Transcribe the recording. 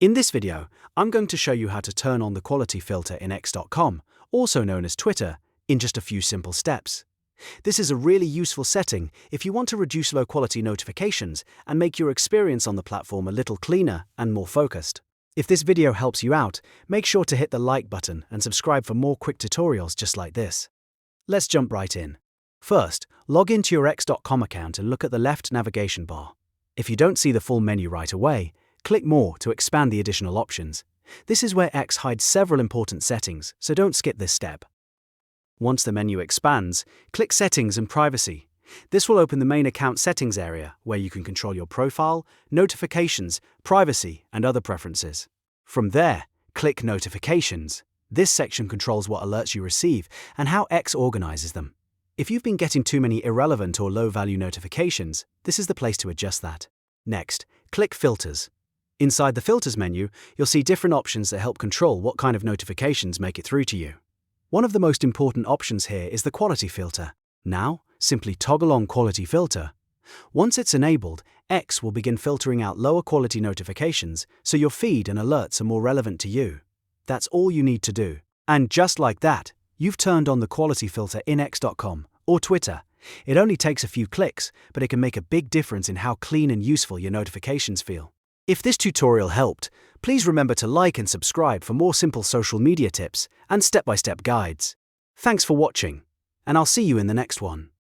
In this video, I'm going to show you how to turn on the quality filter in x.com, also known as Twitter, in just a few simple steps. This is a really useful setting if you want to reduce low-quality notifications and make your experience on the platform a little cleaner and more focused. If this video helps you out, make sure to hit the like button and subscribe for more quick tutorials just like this. Let's jump right in. First, log into your x.com account and look at the left navigation bar. If you don't see the full menu right away, click More to expand the additional options. This is where X hides several important settings, so don't skip this step. Once the menu expands, click Settings and Privacy. This will open the main account settings area, where you can control your profile, notifications, privacy, and other preferences. From there, click Notifications. This section controls what alerts you receive and how X organizes them. If you've been getting too many irrelevant or low-value notifications, this is the place to adjust that. Next, click Filters. Inside the Filters menu, you'll see different options that help control what kind of notifications make it through to you. One of the most important options here is the quality filter. Now, simply toggle on Quality Filter. Once it's enabled, X will begin filtering out lower quality notifications so your feed and alerts are more relevant to you. That's all you need to do. And just like that, you've turned on the quality filter in x.com or Twitter. It only takes a few clicks, but it can make a big difference in how clean and useful your notifications feel. If this tutorial helped, please remember to like and subscribe for more simple social media tips and step-by-step guides. Thanks for watching, and I'll see you in the next one.